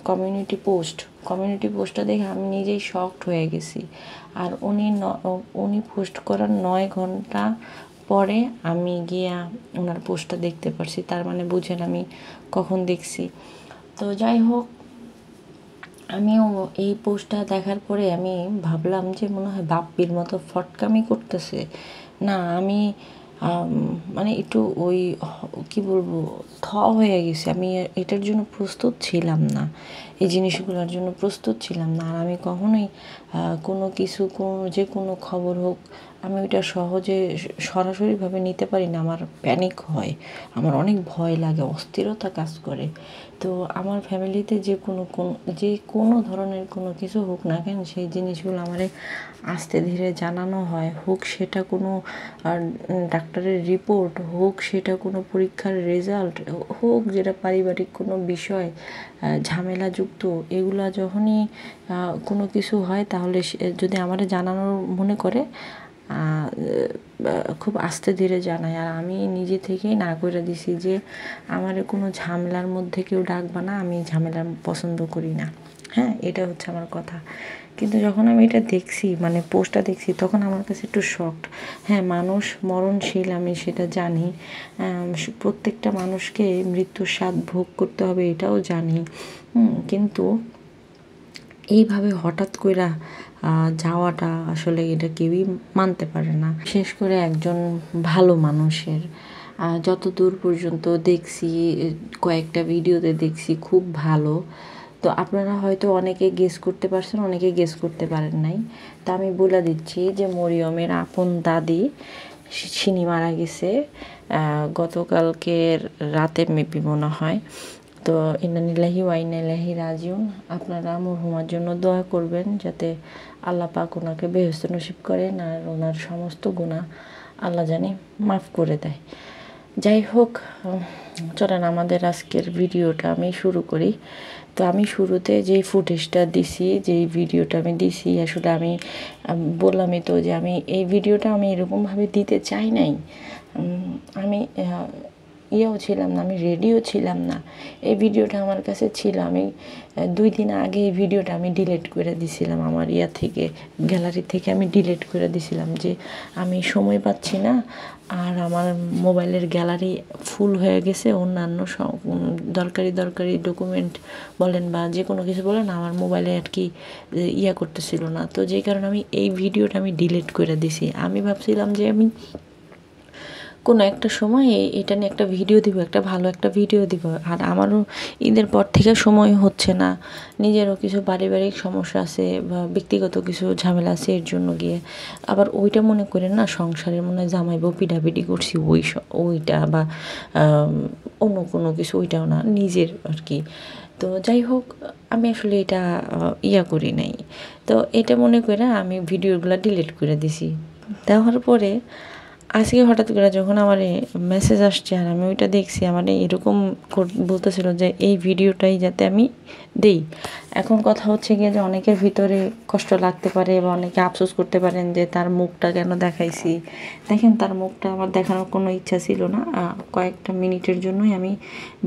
Community পোস্টটা দেখে আমি নিজেই শকড হয়ে গেছি। আর উনি পোস্ট করার 9 ঘন্টা পরে আমি গিয়া ওনার পোস্টটা দেখতে পারছি। তার মানে বুঝেন আমি কখন দেখছি। তো যাই হোক, আমিও এই পোস্টটা দেখার পরে আমি ভাবলাম যে মনে হয় বাপ্পির মতো ফটকামি করতেছে না। আমি মানে একটু ওই কি বলবো, হয়ে গেছি। আমি এটার জন্য প্রস্তুত ছিলাম না, এই জিনিসগুলোর জন্য প্রস্তুত ছিলাম না। আর আমি কখনোই কোনো কিছু যে কোনো খবর হোক আমি ওইটা সহজে সরাসরিভাবে নিতে পারি না। আমার প্যানিক হয়, আমার অনেক ভয় লাগে, অস্থিরতা কাজ করে। তো আমার ফ্যামিলিতে যে কোনো ধরনের কোনো কিছু হোক না কেন, সেই জিনিসগুলো আমারে আস্তে ধীরে জানানো হয়। হোক সেটা কোনো ডাক্তারের রিপোর্ট, হোক সেটা কোনো পরীক্ষার রেজাল্ট, হোক যেটা পারিবারিক কোনো বিষয় ঝামেলাযুক্ত, এগুলা যখনই কোনো কিছু হয় তাহলে যদি আমারে জানানোর মনে করে খুব আস্তে ধীরে জানায়। আর আমি নিজে থেকেই না করে দিছি যে আমার কোনো ঝামেলার মধ্যে কেউ ডাকবা না, আমি ঝামেলা পছন্দ করি না। হ্যাঁ, এটা হচ্ছে আমার কথা। কিন্তু যখন আমি এটা দেখছি, মানে পোস্টটা দেখছি, তখন আমার কাছে একটু শকড। হ্যাঁ, মানুষ মরণশীল, আমি সেটা জানি। প্রত্যেকটা মানুষকে মৃত্যুর স্বাদ ভোগ করতে হবে, এটাও জানি। কিন্তু এইভাবে হঠাৎ কইরা যাওয়াটা আসলে এটা কেউই মানতে পারে না, বিশেষ করে একজন ভালো মানুষের। যতদূর পর্যন্ত দেখছি, কয়েকটা ভিডিওতে দেখছি খুব ভালো। তো আপনারা হয়তো অনেকে গেস করতে পারছেন, অনেকে গেস করতে পারেন নাই। তো আমি বলে দিচ্ছি যে মরিয়মের আপন দাদি সিনি মারা গেছে গতকালকের রাতে, মেবি মনে হয়। তো ইন্না লিল্লাহি ওয়া ইন্না ইলাইহি রাজিউন। আপনারা মরহুমার জন্য দোয়া করবেন যাতে আল্লাহ পাক ওনাকে বেহেশত নসিব করেন, আর ওনার সমস্ত গুনাহ আল্লাহ জানি মাফ করে দেয়। যাই হোক, চলেন আমাদের আজকের ভিডিওটা আমি শুরু করি। তো আমি শুরুতে যেই ফুটেজটা দিছি, যেই ভিডিওটা আমি দিছি, আসলে আমি বললামই তো যে আমি এই ভিডিওটা আমি এরকমভাবে দিতে চাই নাই। আমি ছিলাম না, আমি রেডিও ছিলাম না। এই ভিডিওটা আমার কাছে ছিল। আমি 2 দিন আগে এই ভিডিওটা আমি ডিলিট করে দিছিলাম, আমার থেকে গ্যালারি থেকে আমি ডিলিট করে দিছিলাম যে আমি সময় পাচ্ছি না, আর আমার মোবাইলের গ্যালারি ফুল হয়ে গেছে অন্যান্য দরকারি ডকুমেন্ট বলেন বা যে কোনো কিছু বলেন, আমার মোবাইলে আর কি করতেছিল না। তো যেই কারণে আমি এই ভিডিওটা আমি ডিলিট করে দিছি। আমি ভাবছিলাম যে আমি কোনো একটা সময় এটা নিয়ে একটা ভিডিও দিব, ভালো একটা ভিডিও দিব। আর আমারও ঈদের পর থেকে সময় হচ্ছে না, নিজেরও কিছু পারিবারিক সমস্যা আছে বা ব্যক্তিগত কিছু ঝামেলা আছে, এর জন্য গিয়ে আবার ওইটা মনে করে না সংসারের মনে হয় জামাই বউ পিটাপিটি করছি ওইটা বা অন্য কোনো কিছু, ওইটাও না, নিজের আর কি। তো যাই হোক, আমি আসলে এটা করি নাই। তো এটা মনে করে আমি ভিডিওগুলো ডিলিট করে দিছি। দেওয়ার পরে আজকে হঠাৎ করে যখন আমার মেসেজ আসছে আর আমি ওইটা দেখছি, আমার এরকম বলতেছিল যে এই ভিডিওটাই যাতে আমি দেই। এখন কথা হচ্ছে গিয়ে যে অনেকের ভিতরে কষ্ট লাগতে পারে বা অনেকে আফসোস করতে পারেন যে তার মুখটা কেন দেখাইছি। দেখেন, তার মুখটা আমার দেখানোর কোনো ইচ্ছা ছিল না। কয়েকটা মিনিটের জন্যই আমি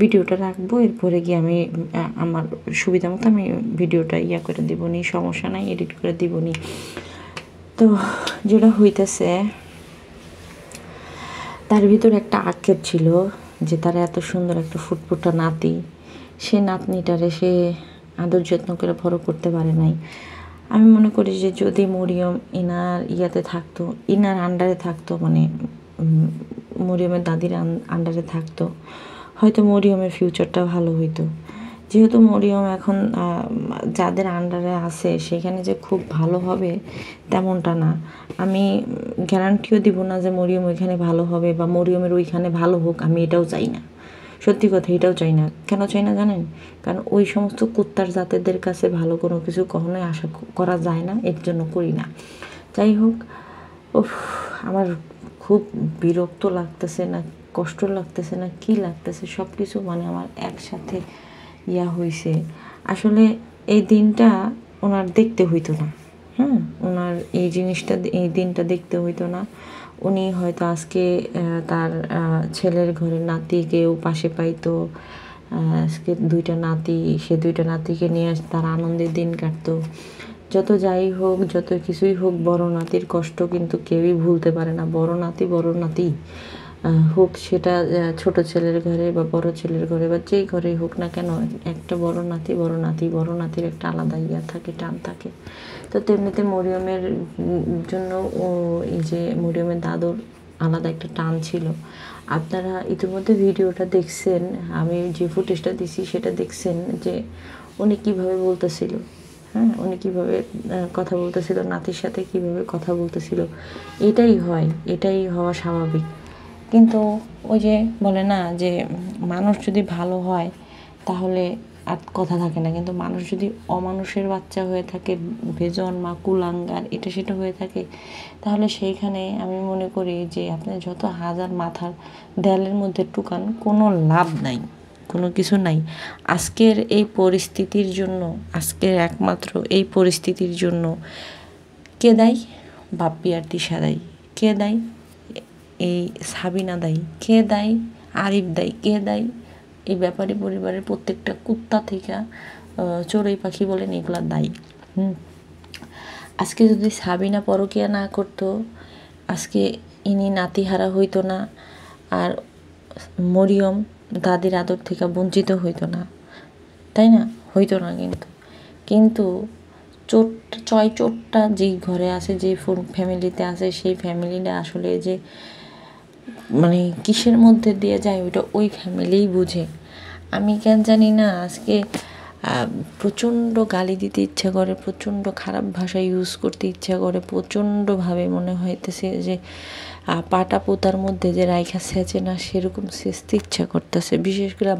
ভিডিওটা রাখবো, এরপরে গিয়ে আমি আমার সুবিধা মতো আমি ভিডিওটা করে দেবনি, সমস্যা নাই, এডিট করে দেবনি। তো যেটা হইতেছে, তার ভিতরে একটা আক্ষেপ ছিল যে তার এত সুন্দর একটা ফুটফুটা নাতি, সে নাতনিটারে সে আদর যত্ন করে বড় করতে পারে নাই। আমি মনে করি যে যদি মরিয়ম ইনার থাকতো, ইনার আন্ডারে থাকতো, মানে মরিয়মের দাদির আন্ডারে থাকতো, হয়তো মরিয়মের ফিউচারটা ভালো হইতো। যেহেতু মরিয়ম এখন যাদের আন্ডারে আছে সেখানে যে খুব ভালো হবে তেমনটা না। আমি গ্যারান্টিও দিব না যে মরিয়ম ওইখানে ভালো হবে বা মরিয়মের ওইখানে ভালো হোক, আমি এটাও চাই না। সত্যি কথা, এটাও চাই না। কেন চাই না জানেন? কারণ ওই সমস্ত কুত্তার জাতেদের কাছে ভালো কোনো কিছু কখনোই আশা করা যায় না, এর জন্য করি না। যাই হোক, আমার খুব বিরক্ত লাগতেছে না, কষ্ট লাগতেছে না, কি লাগতেছে, সব কিছু মানে আমার একসাথে হয়েছে। আসলে এই দিনটা ওনার দেখতে হইতো না। ওনার এই দিনটা দেখতে হইতো না। উনি হয়তো আজকে তার ছেলের ঘরে নাতিকেও পাশে পাইতো, আজকে 2টা নাতি, সে 2টা নাতিকে নিয়ে তার আনন্দের দিন কাটতো। যত যাই হোক, যত কিছুই হোক, বড় নাতির কষ্ট কিন্তু কেউই ভুলতে পারে না। বড় নাতি হোক, সেটা ছোট ছেলের ঘরে বা বড় ছেলের ঘরে বা যেই ঘরেই হোক না কেন, একটা বড় নাতির একটা আলাদা ইয়া থাকে, টান থাকে। তো তেমনিতে মরিয়মের জন্য এই যে মরিয়মের দাদুর আলাদা একটা টান ছিল। আপনারা ইতিমধ্যে ভিডিওটা দেখছেন, আমি যে ফুটেজটা দিছি সেটা দেখছেন যে উনি কীভাবে বলতেছিল। হ্যাঁ, উনি কীভাবে কথা বলতেছিল, নাতির সাথে কীভাবে কথা বলতেছিল। এটাই হয়, এটাই হওয়া স্বাভাবিক। কিন্তু ওই যে বলে না যে মানুষ যদি ভালো হয় তাহলে আর কথা থাকে না, কিন্তু মানুষ যদি অমানুষের বাচ্চা হয়ে থাকে, বেজন্মা কুলাঙ্গার এটা সেটা হয়ে থাকে, তাহলে সেইখানে আমি মনে করি যে আপনি যত হাজার মাথার দেয়ালের মধ্যে টুকান, কোনো লাভ নাই, কোনো কিছু নাই। আজকের এই পরিস্থিতির জন্য, আজকের একমাত্র এই পরিস্থিতির জন্য কে দায়ী? বাপ্পি আর তিশা দায়ী। কে দায়ী? এই সাবিনা দায়ী। কে দায়ী? আরিফ দায়ী। কে দায়ী? এই ব্যাপারী পরিবারের প্রত্যেকটা কুত্তা থেকে চড়ুই পাখি বলেন, এগুলা দায়ী। আজকে যদি সাবিনা পরকিয়া না করতো, আজকে ইনি নাতিহারা হইতো না, আর মরিয়ম দাদির আদর থেকে বঞ্চিত হইতো না, তাই না? হইতো না। কিন্তু চোরটা যেই ঘরে আছে, যে ফ্যামিলিতে আছে, সেই ফ্যামিলিটা আসলে যে মানে কিসের মধ্যে দিয়ে যায় ওইটা ওই ফ্যামিলিই বুঝে। আমি কেন জানি না, আজকে প্রচণ্ড গালি দিতে ইচ্ছা করে, প্রচণ্ড খারাপ ভাষা ইউজ করতে ইচ্ছা করে, প্রচণ্ডভাবে মনে হইতেছে যে পাটা পোতার মধ্যে যে রাইখা সেচে না, সেরকম সেচতে ইচ্ছা করতেছে। বিশেষ করে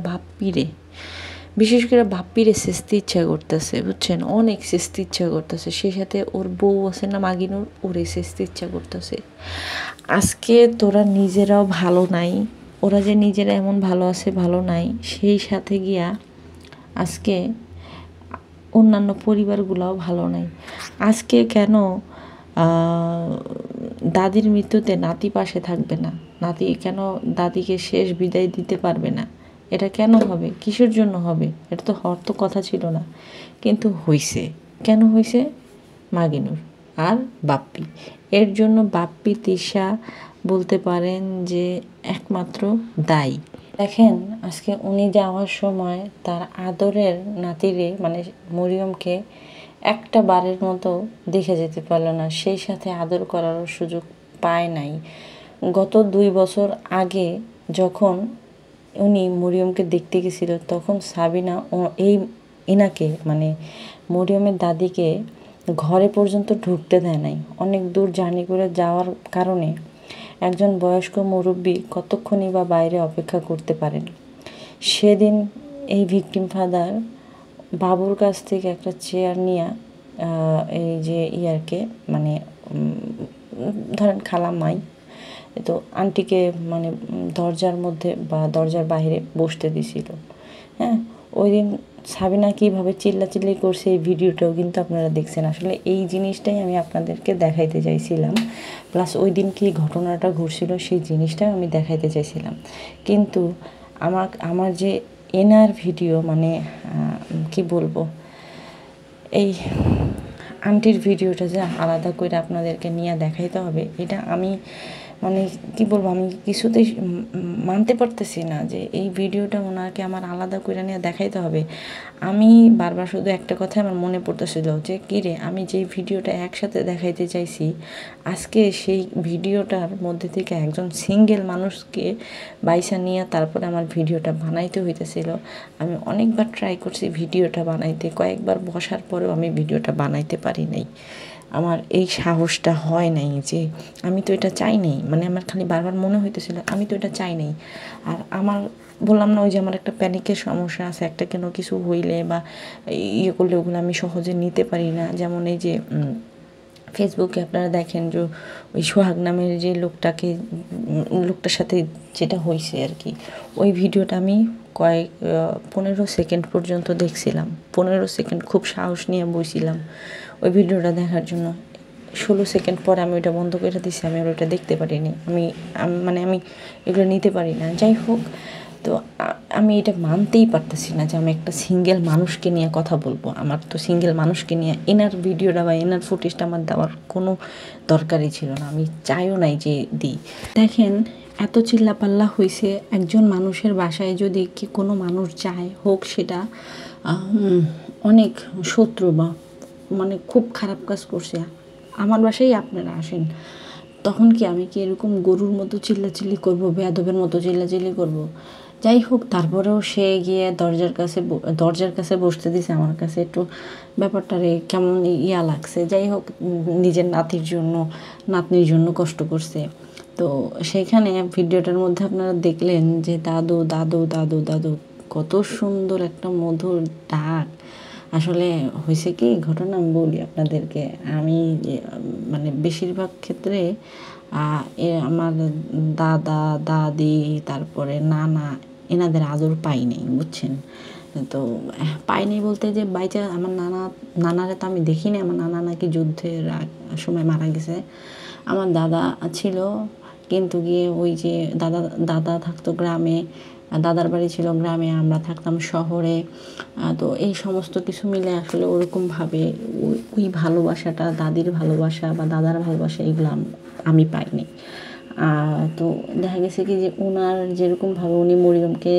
বাপ্পিরে সেচতে ইচ্ছা করতেছে, বুঝছেন? অনেক সেচতে ইচ্ছা করতেছে। সে সাথে ওর বউ আছে না মাগিনুর, ওরে সেচতে ইচ্ছা করতেছে। আজকে তোরা নিজেরাও ভালো নাই, ওরা যে নিজেরা এমন ভালো আছে, ভালো নাই, সেই সাথে গিয়া আজকে অন্যান্য পরিবারগুলোও ভালো নাই। আজকে কেন দাদির মৃত্যুতে নাতি পাশে থাকবে না? নাতি কেন দাদিকে শেষ বিদায় দিতে পারবে না? এটা কেন হবে? কিসের জন্য হবে? এটা তো হওয়ার তো কথা ছিল না, কিন্তু হইছে। কেন হইছে? মাগিনুর আর বাপ্পি। এর জন্য বাপ্পি তিশা বলতে পারেন যে একমাত্র দায়ী। দেখেন, আজকে উনি যাওয়ার সময় তার আদরের নাতিরে মানে মরিয়মকে একটা বারের মতো দেখে যেতে পারলো না, সেই সাথে আদর করারও সুযোগ পায় নাই। গত 2 বছর আগে যখন উনি মরিয়মকে দেখতে গেছিল, তখন সাবিনা এনাকে মানে মরিয়মের দাদিকে ঘরে পর্যন্ত ঢুকতে দেয় নাই। অনেক দূর জার্নি করে যাওয়ার কারণে একজন বয়স্ক মুরব্বী কতক্ষণই বা বাইরে অপেক্ষা করতে পারেন। সেদিন এই ভিকটিম ফাদার বাবুর কাছ থেকে একটা চেয়ার নিয়ে এই যে ইয়ারকে মানে ধরেন খালাম্মাই তো আন্টিকে মানে দরজার মধ্যে বা দরজার বাইরে বসতে দিছিল। হ্যাঁ, ওই দিন সাবিনা কীভাবে চিল্লাচিল্লি করছে, এই ভিডিওটাও কিন্তু আপনারা দেখছেন। আসলে এই জিনিসটাই আমি আপনাদেরকে দেখাইতে চাইছিলাম, প্লাস ওই দিন কী ঘটনাটা ঘটছিল সেই জিনিসটাও আমি দেখাইতে চাইছিলাম। কিন্তু আমার যে এনার ভিডিও মানে কি বলবো, এই আন্টির ভিডিওটা যে আলাদা করে আপনাদেরকে নিয়ে দেখাইতে হবে, এটা আমি মানে কি বলবো, আমি কিছুতেই মানতে পারতেছি না যে এই ভিডিওটা ওনাকে আমার আলাদা করে নিয়ে দেখাইতে হবে। আমি বারবার শুধু একটা কথা আমার মনে পড়তেছিল যে কিরে, আমি যেই ভিডিওটা একসাথে দেখাইতে চাইছি, আজকে সেই ভিডিওটার মধ্যে থেকে একজন সিঙ্গেল মানুষকে বাইসা নিয়ে তারপরে আমার ভিডিওটা বানাইতে হইতেছিল। আমি অনেকবার ট্রাই করছি ভিডিওটা বানাইতে, কয়েকবার বসার পরেও আমি ভিডিওটা বানাইতে পারি নাই। আমার এই সাহসটা হয় নাই যে আমি তো এটা চাই নাই, মানে আমার খালি বারবার মনে হইতেছিল আমি তো এটা চাই নাই। আর আমার বললাম না, ওই যে আমার একটা প্যানিকের সমস্যা আছে, একটা কেন কিছু হইলে বা ইয়ে করলে ওগুলো আমি সহজে নিতে পারি না। যেমন এই যে ফেসবুকে আপনারা দেখেন যে ওই সোহাগ নামের যে লোকটার সাথে যেটা হয়েছে আর কি, ওই ভিডিওটা আমি 15 সেকেন্ড পর্যন্ত দেখছিলাম। 15 সেকেন্ড খুব সাহস নিয়ে বসছিলাম ওই ভিডিওটা দেখার জন্য। 16 সেকেন্ড পরে আমি ওইটা বন্ধ করে দিছি, আমি আর ওইটা দেখতে পারিনি। আমি এগুলো নিতে পারি না। যাই হোক, তো আমি এটা মানতেই পারতেছি না যে আমি একটা সিঙ্গেল মানুষকে নিয়ে কথা বলবো। আমার তো সিঙ্গেল মানুষকে নিয়ে এনার ভিডিওটা বা এনার ফুটেজটা আমার দেওয়ার কোনো দরকারই ছিল না, আমি চাইও নাই যে দিই। দেখেন এত চিল্লাপাল্লা হয়েছে, একজন মানুষের বাসায় যদি কি কোনো মানুষ যায়, হোক সেটা অনেক শত্রু বা মানে খুব খারাপ কাজ করছে, আমার বাসায় আপনারা আসেন, তখন কি আমি কি এরকম গরুর মতো চিল্লাচিল্লি করবো, বেয়াদবের মতো চিল্লাচিল্লি করব? যাই হোক, তারপরেও সে গিয়ে দরজার কাছে বসতে দিছে। আমার কাছে একটু ব্যাপারটারে কেমন ইয়া লাগছে। যাই হোক, নিজের নাতনির জন্য কষ্ট করছে। তো সেইখানে ভিডিওটার মধ্যে আপনারা দেখলেন যে দাদু দাদু দাদু দাদু, কত সুন্দর একটা মধুর ডাক। আসলে হয়েছে কি ঘটনা, আমি বলি আপনাদেরকে। আমি মানে বেশিরভাগ ক্ষেত্রে আমার দাদা দাদি তারপরে নানা এনাদের আদর পাই নাই, বুঝছেন? তো পাই নাই বলতে যে বাইচা আমার নানারে তো আমি দেখিনি। আমার নানা নাকি যুদ্ধের সময় মারা গেছে। আমার দাদা ছিল, কিন্তু গিয়ে ওই যে দাদা থাকতো গ্রামে, দাদার বাড়ি ছিল গ্রামে, আমরা থাকতাম শহরে। তো এই সমস্ত কিছু মিলে আসলে ওরকমভাবে ওই ভালোবাসাটা, দাদির ভালোবাসা বা দাদার ভালোবাসা, এগুলো আমি পাইনি। তো দেখা গেছে কি যে ওনার যেরকমভাবে উনি মরিয়মকে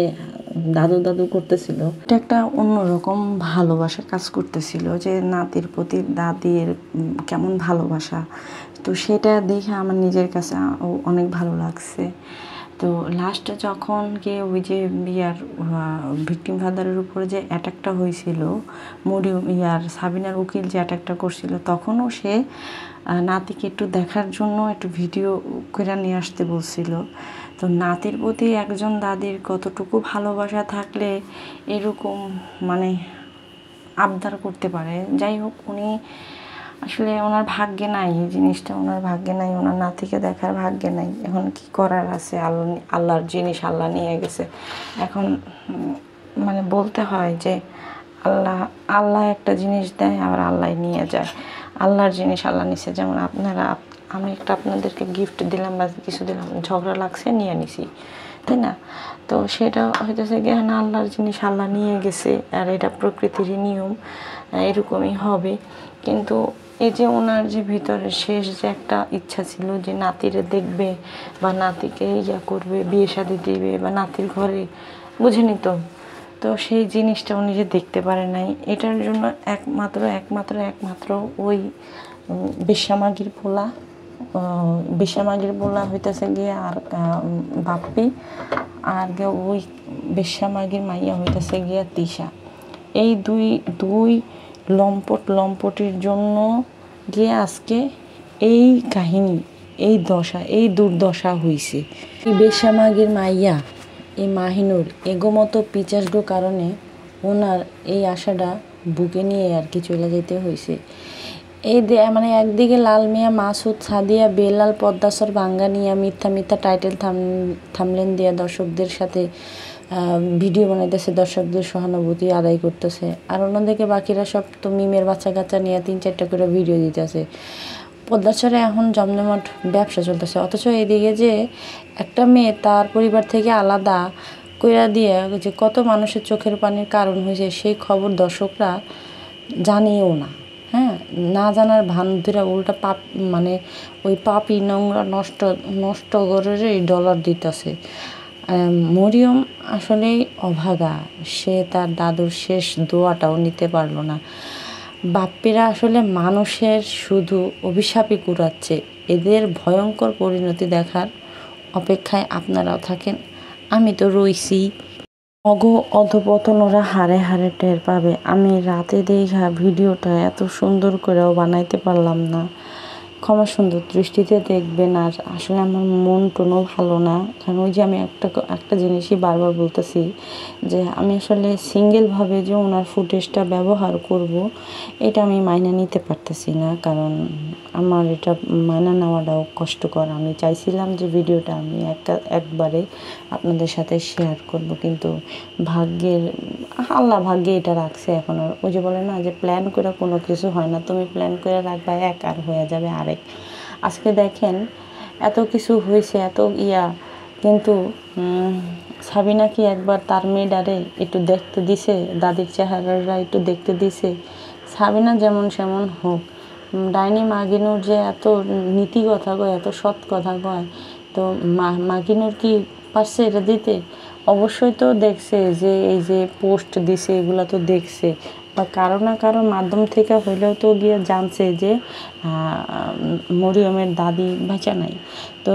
দাদু দাদু করতেছিল, এটা একটা অন্যরকম ভালোবাসা কাজ করতেছিল, যে নাতির প্রতি দাদির কেমন ভালোবাসা। তো সেটা দেখে আমার নিজের কাছে অনেক ভালো লাগছে। তো লাস্টে যখন গিয়ে ওই যে ভিকটিম ফাদারের উপরে যে অ্যাটাকটা হয়েছিল, সাবিনার উকিল যে অ্যাটাকটা করছিল, তখনও সে নাতিকে একটু দেখার জন্য একটু ভিডিও করে নিয়ে আসতে বলছিল। তো নাতির প্রতি একজন দাদির কতটুকু ভালোবাসা থাকলে এরকম মানে আবদার করতে পারে। যাই হোক, উনি আসলে ওনার ভাগ্যে নাই এই জিনিসটা, ওনার ভাগ্যে নাই, ওনার নাতিকে দেখার ভাগ্যে নাই। এখন কি করার আছে, আল্লাহর জিনিস আল্লাহ নিয়ে গেছে। এখন মানে বলতে হয় যে আল্লাহ একটা জিনিস দেয়, আবার আল্লাহ নিয়ে যায়। আল্লাহর জিনিস আল্লাহ নিছে। যেমন আমি একটা আপনাদেরকে গিফট দিলাম বা কিছু দিলাম, ঝগড়া লাগছে, নিয়ে নিছি, তাই না? তো সেটা হইতেছে গিয়ে না, আল্লাহর জিনিস আল্লাহ নিয়ে গেছে, আর এটা প্রকৃতিরই নিয়ম, এরকমই হবে। কিন্তু এই যে ওনার যে ভিতরে শেষ যে একটা ইচ্ছা ছিল যে নাতিরে দেখবে বা নাতিকে ইয়া করবে, বিয়ে শাদী দিবে বা নাতির ঘরে, বুঝেনি তো? তো সেই জিনিসটা উনি যে দেখতে পারে নাই, এটার জন্য একমাত্র ওই বেশ্যামাগির পোলা হইতেছে গিয়ে আর বাপ্পি, আর ওই বেশ্যামাগির মাইয়া হইতেছে গিয়া তিশা। এই দুই লম্পটির জন্য গিয়ে আজকে এই কাহিনী, এই দুর্দশা হইছে। এই বেশ্যামাগির মাইয়া, এই মাহিনুর এগোমতো পিচাসগো কারণে ওনার এই আশাটা বুকে নিয়ে আর কি চলে যেতে হয়েছে। মানে একদিকে লাল মিয়া, মাসুদ, সাদিয়া, বেলাল, পদ্মাসর, বাঙ্গানিয়া মিথ্যা টাইটেল থামলেন দিয়া দর্শকদের সাথে ভিডিও বানাইতেছে, দর্শকদের সহানুভূতি আদায় করতেছে। আর অন্যদিকে বাকিরা সব তো মিমের বাচ্চা কাচ্চা নিয়ে 3-4টা করে ভিডিও দিতেছে। পদ্মাচরে এখন জমজমাট ব্যবসা চলতেছে, অথচ এদিকে যে একটা মেয়ে তার পরিবার থেকে আলাদা কইরা দিয়ে যে কত মানুষের চোখের পানির কারণ হয়েছে, সেই খবর দর্শকরা জানিও না। হ্যাঁ, না জানার ভান ধরে উল্টা মানে ওই পাপি নোংরা নষ্ট করে ডলার দিতেছে। মরিয়ম আসলেই অভাগা, সে তার দাদুর শেষ দোয়াটাও নিতে পারলো না। বাপ্পিরা আসলে মানুষের শুধু অভিশাপই কুড়াচ্ছে। এদের ভয়ঙ্কর পরিণতি দেখার অপেক্ষায় আপনারাও থাকেন, আমি তো রইছি। অধপতন ওরা হারে হারে টের পাবে। আমি রাতে দেখা ভিডিওটা এত সুন্দর করেও বানাইতে পারলাম না, ক্ষমা সুন্দর দৃষ্টিতে দেখবেন। আর আসলে আমার মন টনও ভালো না, কারণ ওই যে আমি একটা জিনিসই বারবার বলতেছি যে আমি আসলে সিঙ্গেলভাবে যে ওনার ফুটেজটা ব্যবহার করব, এটা আমি মাইনা নিতে পারতেছি না, কারণ আমার এটা মাইনা নেওয়াটাও কষ্টকর। আমি চাইছিলাম যে ভিডিওটা আমি একবারে আপনাদের সাথে শেয়ার করব, কিন্তু আল্লাহ ভাগ্যে এটা রাখছে। এখন আর ওই যে বলে না যে প্ল্যান করে কোনো কিছু হয় না, তুমি প্ল্যান করে রাখবা এক আর হয়ে যাবে আরেক। আজকে দেখেন এত কিছু হয়েছে, এত কিন্তু সাবিনা কি একবার তার মেয়েটারে একটু দেখতে দিছে, দাদির চেহারাটা একটু দেখতে দিছে? সাবিনা যেমন সেমন হোক, ডাইনি মাগিনুর যে এত নীতি কথা কয়, এত সৎ কথা কয়, তো মাগিনুর কি পারছে এটা দিতে? অবশ্যই তো দেখছে, যে এই যে পোস্ট দিছে এগুলো তো দেখছে, বা কারো না কারো মাধ্যম থেকে হইলেও তো গিয়ে জানছে যে মরিয়মের দাদি বেঁচে নাই। তো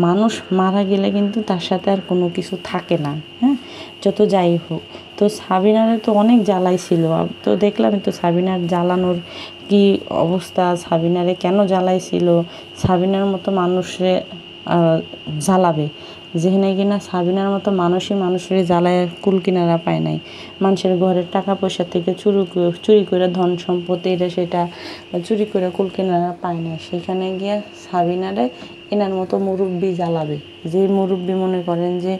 মানুষ মারা গেলে কিন্তু তার সাথে আর কোনো কিছু থাকে না, হ্যাঁ, যত যাই হোক। তো সাবিনারে তো অনেক জ্বালাইছিল, তো দেখলাম তো সাবিনার জ্বালানোর কি অবস্থা, সাবিনারে কেন জ্বালাইছিল, সাবিনার মতো মানুষরে জ্বালাবে, যেখানে কিনা সাবিনার মতো মানুষই মানুষের জ্বালায় কুল কিনারা পায় নাই। মানুষের ঘরের টাকা পয়সা থেকে চুরি করে ধন সম্পত্তি এটা সেটা চুরি করে কুল কিনারা পায় না, সেখানে গিয়া সাবিনারে এনার মতো মুরব্বি জ্বালাবে, যে মুরব্বি মনে করেন যে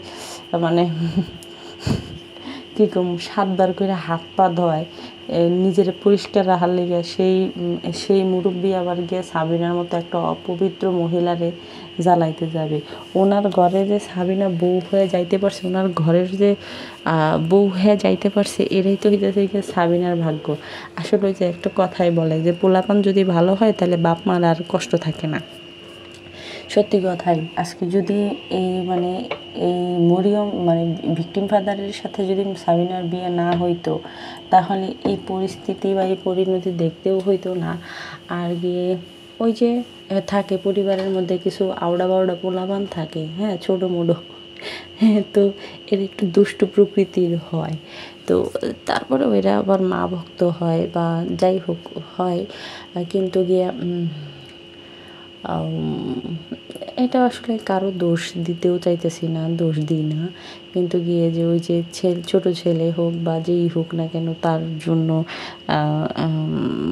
মানে কী কম 7 বার করে হাত পা ধোয় নিজের পরিষ্কার রাখার লেগে, সেই মুরব্বি আবার গিয়ে সাবিনার মতো একটা অপবিত্র মহিলারে জ্বালাইতে যাবে। ওনার ঘরে যে সাবিনা বউ হয়ে যাইতে পারছে, ওনার ঘরের যে বউ হয়ে যাইতে পারছে, এরাই তো হইতেছে গিয়ে সাবিনার ভাগ্য। আসলে যে একটা কথাই বলে যে পোলাপান যদি ভালো হয় তাহলে বাপ মার আর কষ্ট থাকে না। সত্যি কথাই, আজকে যদি এই মরিয়ম ভিকটিম ফাদারের সাথে যদি সাবিনার বিয়ে না হইতো, তাহলে এই পরিস্থিতি বা এই পরিণতি দেখতেও হইতো না। আর গিয়ে ওই যে থাকে পরিবারের মধ্যে কিছু আওড়া বাওড়া পোলাপান থাকে, হ্যাঁ, ছোটো মোটো, হ্যাঁ, তো এর একটু দুষ্টু প্রকৃতির হয়। তো তারপরে এরা আবার মা ভক্ত হয় বা যাই হোক হয়, কিন্তু গিয়ে এটা আসলে কারো দোষ দিতেও চাইতেছি না, দোষ দিই না, কিন্তু গিয়ে যে ওই যে ছোটো ছেলে হোক বা যেই হোক না কেন, তার জন্য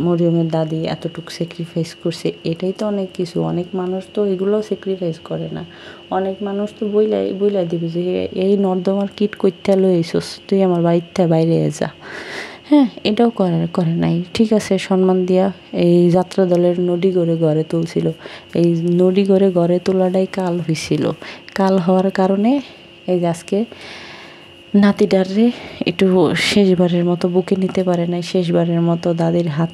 মরিয়মের দাদি এতটুকু স্যাক্রিফাইস করছে, এটাই তো অনেক কিছু। অনেক মানুষ তো এগুলোও স্যাক্রিফাইস করে না, অনেক মানুষ তো বইলাই দিবি যে এই নর্দমার কিট কইতে লইছস, তুই আমার বাড়িতে বাইরে যা, হ্যাঁ, এটাও করে নাই। ঠিক আছে, সম্মান দিয়া এই যাত্রা দলের নডি গড়ে তুলছিল, এই নডি গড়ে তোলাটাই কাল হয়েছিল। কাল হওয়ার কারণে এই যে আজকে নাতিটারে একটু শেষবারের মতো বুকে নিতে পারে নাই, শেষবারের মতো দাদির হাত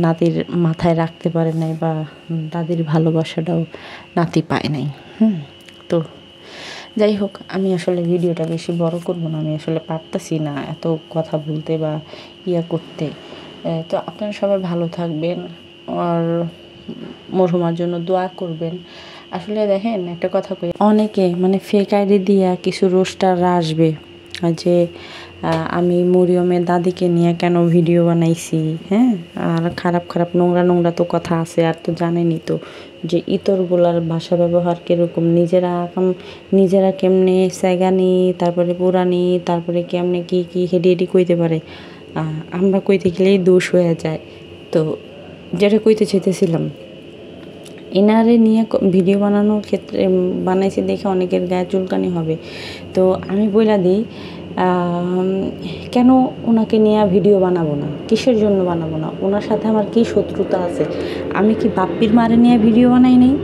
নাতির মাথায় রাখতে পারে নাই, বা দাদির ভালোবাসাটাও নাতি পায় নাই। তো যাই হোক, আমি আসলে ভিডিওটা বেশি বড় করব না, আমি আসলে পারতাছি না এত কথা বলতে বা করতে। তো আপনারা সবাই ভালো থাকবেন আর মরহুমার জন্য দোয়া করবেন। আসলে দেখেন একটা কথা কই, অনেকে ফেক আইডি দিয়া কিছু রোস্টাররা আসবে যে আমি মরিয়মের দাদিকে নিয়ে কেন ভিডিও বানাইছি, হ্যাঁ, আর খারাপ নোংরা তো কথা আছে। আর তো জানেনই তো যে ইতরগুলার ভাষা ব্যবহার কীরকম, নিজেরা কেমনে স্যাগানি, তারপরে পুরানি, তারপরে কেমনে কি হেডি কইতে পারে, আমরা কইতে গেলেই দোষ হয়ে যায়। তো যেটা কইতে চাইতেছিলাম, এনারে নিয়ে ভিডিও বানানোর ক্ষেত্রে বানাইছি দেখে অনেকের গায়ে চুলকানি হবে। তো আমি বইলা দিই, কেন ওনাকে নিয়ে ভিডিও বানাবো না, কিসের জন্য বানাবো না, ওনার সাথে আমার কি শত্রুতা আছে? আমি কি বাপ্পির মারে নিয়ে ভিডিও বানাই নাই?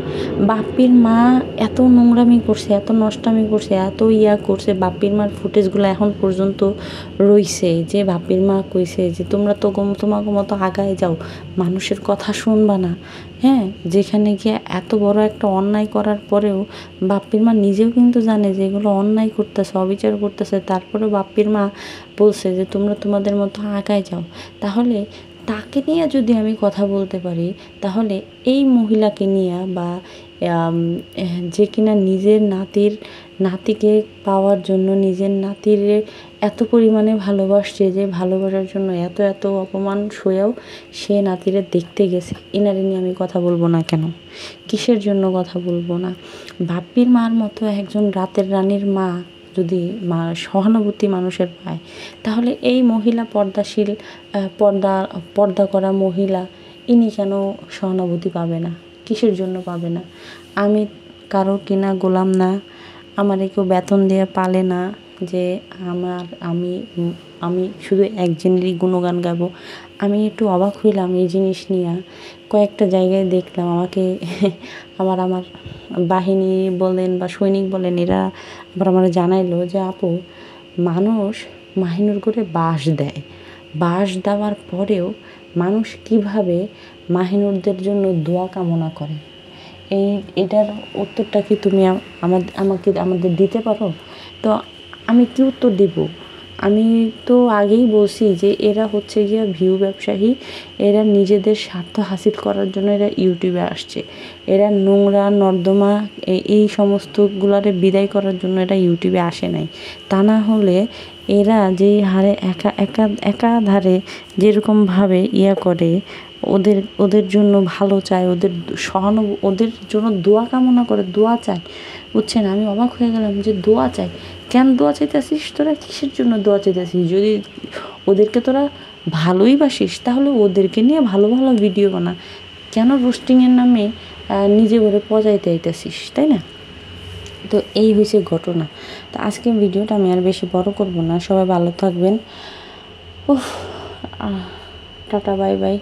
বাপ্পির মা এত নোংরামি করছে, এত নষ্টামি করছে, এত করছে, বাপ্পির মার ফুটেজগুলো এখন পর্যন্ত রইছে, যে বাপ্পির মা কইছে যে তোমরা তো তোমাকে মতো আগায় যাও, মানুষের কথা শুনবা না, হ্যাঁ, যেখানে গিয়ে এত বড় একটা অন্যায় করার পরেও বাপ্পির মা নিজেও কিন্তু জানে যে এগুলো অন্যায় করতেছে, অবিচার করতেছে, তারপরেও বাপ্পির মা বলছে যে তোমরা তোমাদের মতো আগায় যাও। তাহলে তাকে নিয়ে যদি আমি কথা বলতে পারি, তাহলে এই মহিলাকে নিয়ে বা যে কিনা নিজের নাতিকে পাওয়ার জন্য নিজের নাতির এত পরিমাণে ভালোবাসছে, যে ভালোবাসার জন্য এত অপমান সয়েও সে নাতিরে দেখতে গেছে, এনারে নিয়ে আমি কথা বলবো না কেন? কিসের জন্য কথা বলবো না? বাপ্পির মার মতো একজন রাতের রানীর মা যদি সহানুভূতি মানুষের পায়, তাহলে এই মহিলা পর্দাশীল, পর্দা করা মহিলা, ইনি কেন সহানুভূতি পাবে না? কিসের জন্য পাবে না? আমি কারো কিনা গোলাম না, আমারে কেউ বেতন দিয়ে পালে না, যে আমি আমি শুধু একজনেরই গুণগান গাবো। আমি একটু অবাক হইলাম এই জিনিস নিয়ে। কয়েকটা জায়গায় দেখলাম আমাকে আমার বাহিনী বলেন বা সৈনিক বলেন, এরা আবার আমার জানাইলো যে আপু, মানুষ মাহিনুর করে বাঁশ দেয়, বাঁশ দেওয়ার পরেও মানুষ কিভাবে মাহিনুরদের জন্য দোয়া কামনা করে, এটার উত্তরটা কি তুমি আমাদের দিতে পারো? তো আমি কি উত্তর দিব? আমি তো আগেই বলছি যে এরা হচ্ছে গিয়া ভিউ ব্যবসায়ী, এরা নিজেদের স্বার্থ হাসিল করার জন্য এরা ইউটিউবে আসছে। এরা নোংরা নর্দমা এই সমস্তগুলারে বিদায় করার জন্য এরা ইউটিউবে আসে নাই। তা না হলে এরা যেই হারে একাধারে যেরকমভাবে করে, ওদের জন্য ভালো চায়, ওদের জন্য দোয়া কামনা করে, দোয়া চায়, বুঝছেন? আমি অবাক হয়ে গেলাম যে দোয়া চাই, কেন দোয়া চাইতেছিস তোরা? কিসের জন্য দোয়া চাইতেছিস? যদি ওদেরকে তোরা ভালোই বাসিস তাহলে ওদেরকে নিয়ে ভালো ভালো ভিডিও বানা, কেন রোস্টিংয়ের নামে নিজে করে পজাইতে আইতেছিস, তাই না? তো এই হয়েছে ঘটনা। তো আজকে ভিডিওটা আমি আর বেশি বড় করব না। সবাই ভালো থাকবেন। উফ, টাটা, বাই বাই,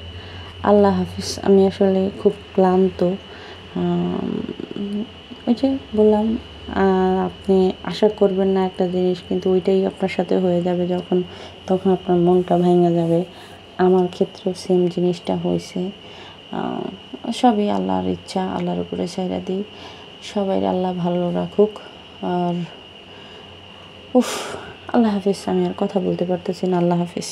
আল্লাহ হাফিজ। আমি আসলে খুব ক্লান্ত। ওই যে বললাম, আপনি আশা করবেন না একটা জিনিস, কিন্তু ওইটাই আপনার সাথে হয়ে যাবে তখন আপনার মনটা ভেঙে যাবে। আমার ক্ষেত্রেও সেম জিনিসটা হয়েছে। সবই আল্লাহর ইচ্ছা, আল্লাহর উপরে ছাইড়া দিই। সবাই আল্লাহ ভালো রাখুক। আর আল্লাহ হাফিজ। আমি আর কথা বলতে পারতেছি না। আল্লাহ হাফিজ।